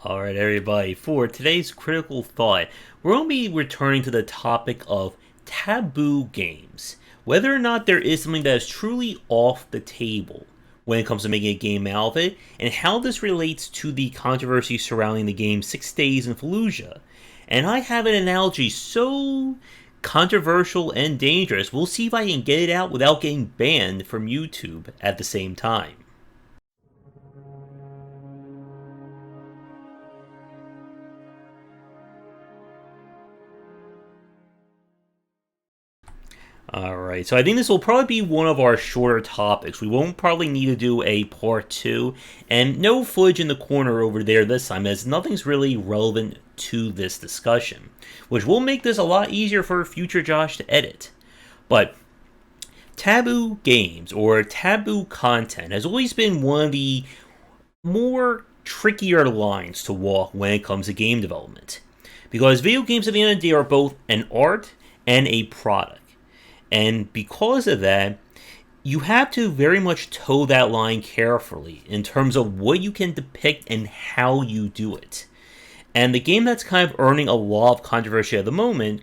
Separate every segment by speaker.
Speaker 1: Alright, everybody, for today's critical thought, we're going to be returning to the topic of taboo games. Whether or not there is something that is truly off the table when it comes to making a game out of it, and how this relates to the controversy surrounding the game 6 Days in Fallujah. And I have an analogy so controversial and dangerous, we'll see if I can get it out without getting banned from YouTube at the same time. Alright, so I think this will probably be one of our shorter topics. We won't probably need to do a part 2, and no footage in the corner over there this time, as nothing's really relevant to this discussion, which will make this a lot easier for future Josh to edit. But taboo games, or taboo content, has always been one of the more trickier lines to walk when it comes to game development. Because video games at the end of the day are both an art and a product. And because of that, you have to very much toe that line carefully in terms of what you can depict and how you do it. And the game that's kind of earning a lot of controversy at the moment,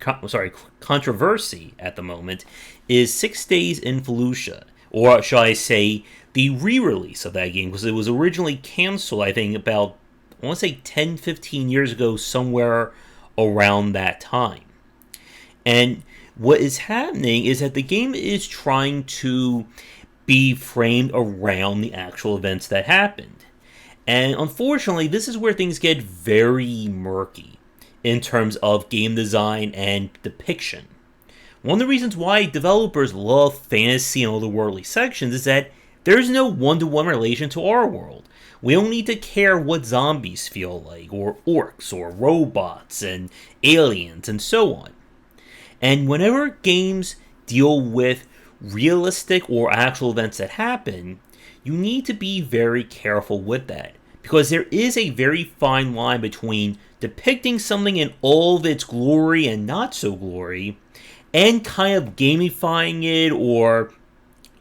Speaker 1: is 6 Days in Fallujah, or shall I say, the re-release of that game, because it was originally canceled, I think, about, I want to say 10-15 years ago, somewhere around that time. And what is happening is that the game is trying to be framed around the actual events that happened. And unfortunately, this is where things get very murky in terms of game design and depiction. One of the reasons why developers love fantasy and otherworldly sections is that there's no one-to-one relation to our world. We don't need to care what zombies feel like, or orcs, or robots, and aliens, and so on. And whenever games deal with realistic or actual events that happen, you need to be very careful with that. Because there is a very fine line between depicting something in all of its glory and not so glory, and kind of gamifying it or,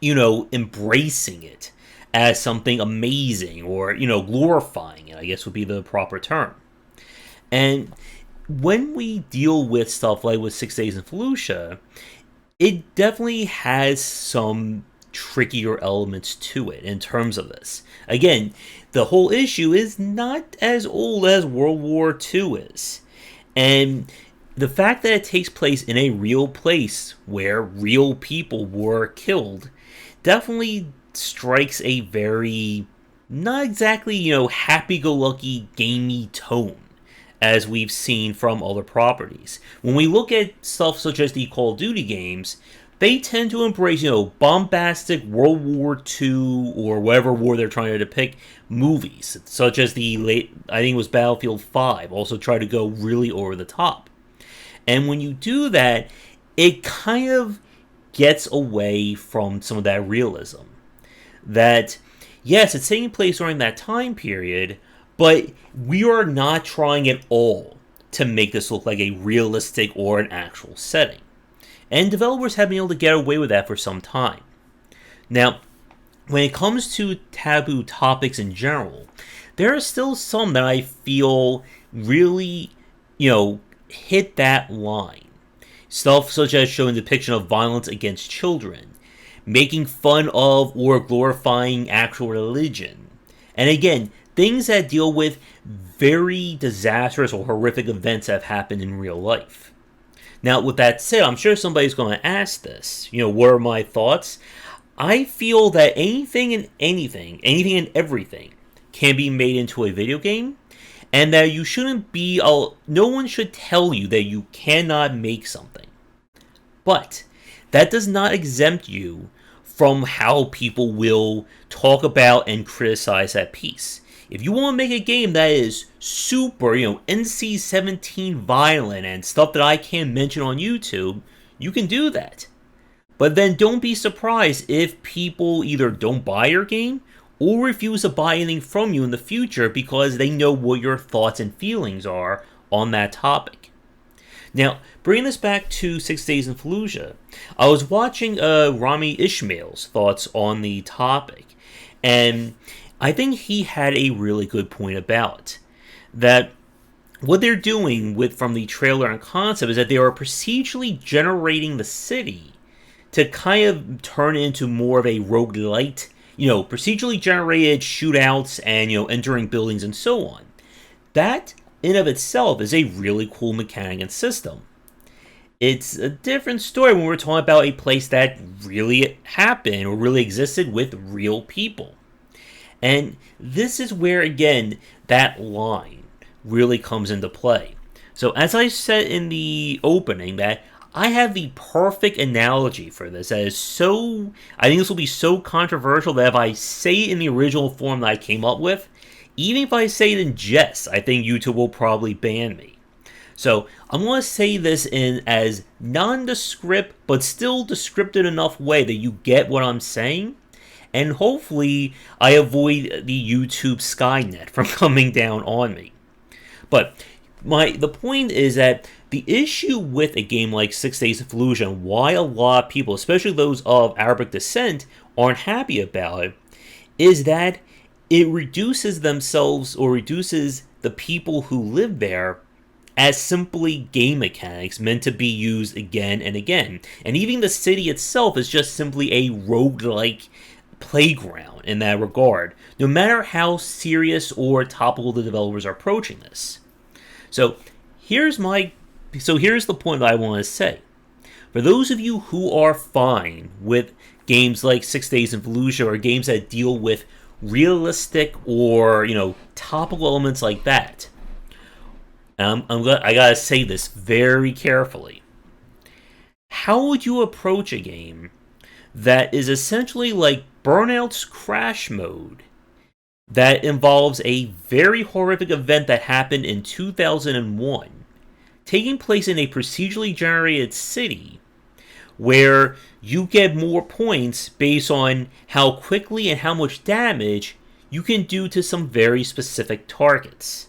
Speaker 1: embracing it as something amazing or, glorifying it, I guess would be the proper term. And when we deal with stuff like with 6 Days in Fallujah, it definitely has some trickier elements to it in terms of this. Again, the whole issue is not as old as World War II is. And the fact that it takes place in a real place where real people were killed definitely strikes a very, not exactly, happy-go-lucky, gamey tone, as we've seen from other properties. When we look at stuff such as the Call of Duty games, they tend to embrace, bombastic World War II or whatever war they're trying to depict movies, such as the late, I think it was Battlefield 5, also try to go really over the top. And when you do that, it kind of gets away from some of that realism. That, yes, it's taking place during that time period, but we are not trying at all to make this look like a realistic or an actual setting. And developers have been able to get away with that for some time. Now, when it comes to taboo topics in general, there are still some that I feel really, hit that line. Stuff such as showing depiction of violence against children, making fun of or glorifying actual religion. And again, things that deal with very disastrous or horrific events that have happened in real life. Now, with that said, I'm sure somebody's going to ask this. What are my thoughts? I feel that anything and everything can be made into a video game, and that you shouldn't be, no one should tell you that you cannot make something. But that does not exempt you from how people will talk about and criticize that piece. If you want to make a game that is super, NC-17 violent and stuff that I can't mention on YouTube, you can do that. But then don't be surprised if people either don't buy your game or refuse to buy anything from you in the future because they know what your thoughts and feelings are on that topic. Now, bringing this back to 6 Days in Fallujah, I was watching Rami Ishmael's thoughts on the topic, and I think he had a really good point about it. that what they're doing with from the trailer and concept is that they are procedurally generating the city to kind of turn into more of a roguelite, procedurally generated shootouts and, entering buildings and so on. That, in of itself, is a really cool mechanic and system. It's a different story when we're talking about a place that really happened or really existed with real people. And this is where, again, that line really comes into play. So as I said in the opening, that I have the perfect analogy for this that is so, I think this will be so controversial that if I say it in the original form that I came up with, even if I say it in jest, I think YouTube will probably ban me. So I'm going to say this in as nondescript, but still descriptive enough way that you get what I'm saying. And hopefully I avoid the YouTube Skynet from coming down on me. But the point is that the issue with a game like 6 Days of Fallujah and why a lot of people, especially those of Arabic descent, aren't happy about it, is that it reduces themselves or reduces the people who live there as simply game mechanics meant to be used again and again. And even the city itself is just simply a roguelike playground in that regard, no matter how serious or topical the developers are approaching this. So here's the point that I want to say. For those of you who are fine with games like 6 Days in Fallujah or games that deal with realistic or, topical elements like that, I gotta say this very carefully. How would you approach a game that is essentially like Burnout's Crash Mode, that involves a very horrific event that happened in 2001, taking place in a procedurally generated city, where you get more points based on how quickly and how much damage you can do to some very specific targets?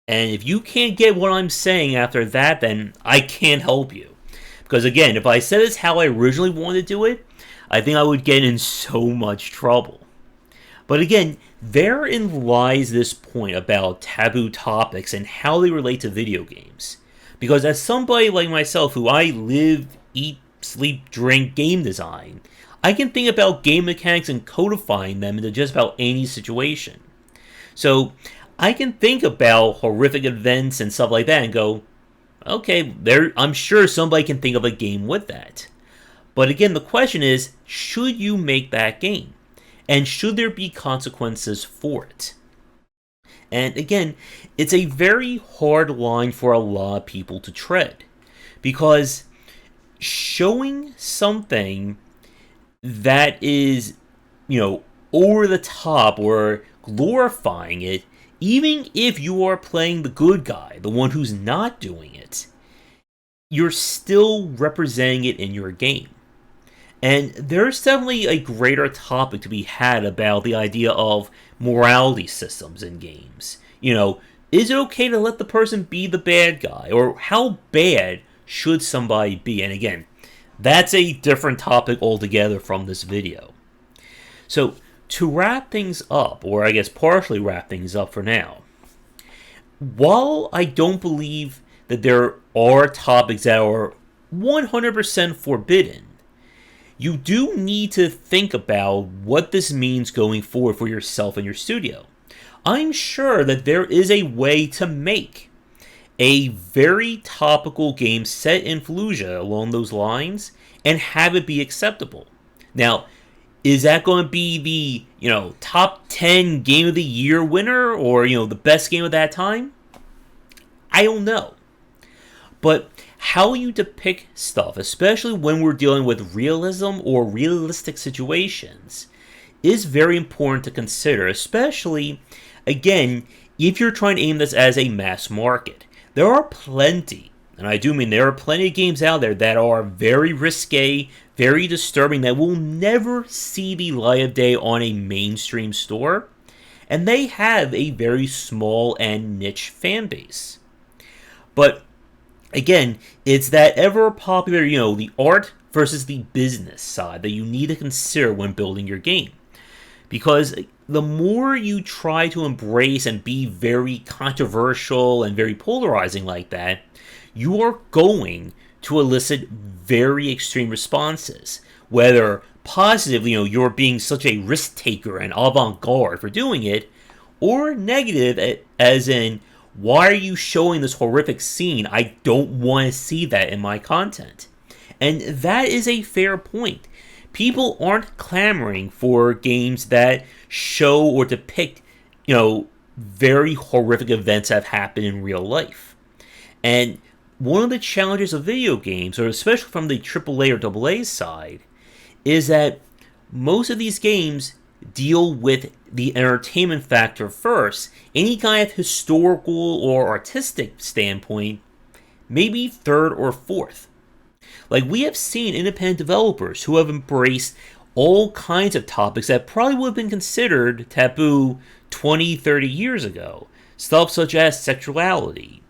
Speaker 1: And if you can't get what I'm saying after that, then I can't help you. Because again, if I said this how I originally wanted to do it, I think I would get in so much trouble. But again, therein lies this point about taboo topics and how they relate to video games. Because as somebody like myself, who I live, eat, sleep, drink game design, I can think about game mechanics and codifying them into just about any situation. So I can think about horrific events and stuff like that and go, okay, I'm sure somebody can think of a game with that. But again, the question is, should you make that game? And should there be consequences for it? And again, it's a very hard line for a lot of people to tread. Because showing something that is, over the top or glorifying it, even if you are playing the good guy, the one who's not doing it, you're still representing it in your game. And there's definitely a greater topic to be had about the idea of morality systems in games. Is it okay to let the person be the bad guy? Or how bad should somebody be? And again, that's a different topic altogether from this video. So, to wrap things up, or I guess partially wrap things up for now, while I don't believe that there are topics that are 100% forbidden, you do need to think about what this means going forward for yourself and your studio. I'm sure that there is a way to make a very topical game set in Fallujah along those lines and have it be acceptable. Now, is that going to be the, top 10 game of the year winner or, the best game of that time? I don't know. But how you depict stuff, especially when we're dealing with realism or realistic situations, is very important to consider, especially, again, if you're trying to aim this as a mass market. There are plenty, and I do mean there are plenty of games out there that are very risque, very disturbing, that will never see the light of day on a mainstream store, and they have a very small and niche fan base. But again, it's that ever popular, the art versus the business side that you need to consider when building your game. Because the more you try to embrace and be very controversial and very polarizing like that, you are going to elicit very extreme responses. Whether positive, you're being such a risk taker and avant-garde for doing it, or negative, as in, why are you showing this horrific scene? I don't want to see that in my content. And that is a fair point. People aren't clamoring for games that show or depict, very horrific events that have happened in real life. And one of the challenges of video games, or especially from the AAA or AA side, is that most of these games deal with the entertainment factor first. Any kind of historical or artistic standpoint, maybe third or fourth. Like, we have seen independent developers who have embraced all kinds of topics that probably would have been considered taboo 20, 30 years ago. Stuff such as sexuality,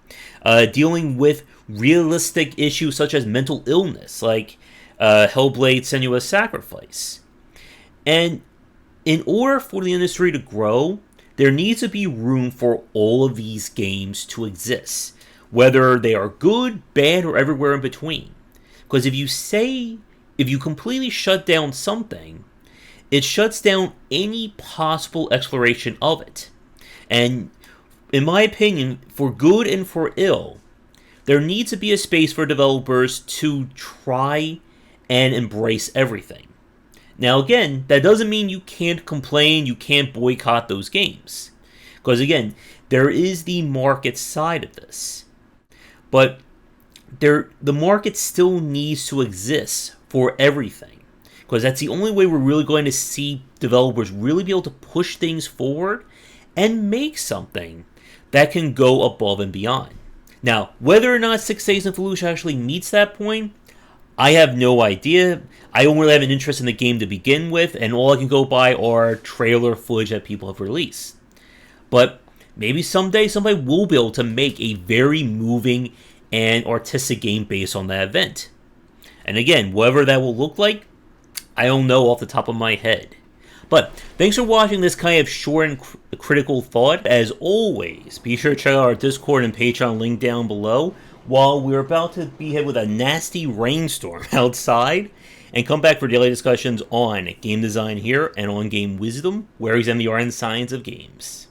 Speaker 1: dealing with realistic issues such as mental illness, like Hellblade Senua's Sacrifice. And in order for the industry to grow, there needs to be room for all of these games to exist, whether they are good, bad, or everywhere in between. Because if you completely shut down something, it shuts down any possible exploration of it. And in my opinion, for good and for ill, there needs to be a space for developers to try and embrace everything. Now again, that doesn't mean you can't complain, you can't boycott those games. Because again, there is the market side of this. But the market still needs to exist for everything. Because that's the only way we're really going to see developers really be able to push things forward and make something that can go above and beyond. Now, whether or not 6 Days in Fallujah actually meets that point, I have no idea. I don't really have an interest in the game to begin with, and all I can go by are trailer footage that people have released. But maybe someday somebody will be able to make a very moving and artistic game based on that event. And again, whatever that will look like, I don't know off the top of my head. But thanks for watching this kind of short and critical thought. As always, be sure to check out our Discord and Patreon link down below, while we're about to be hit with a nasty rainstorm outside, and come back for daily discussions on game design here and on game wisdom, where he's in the art and science of games.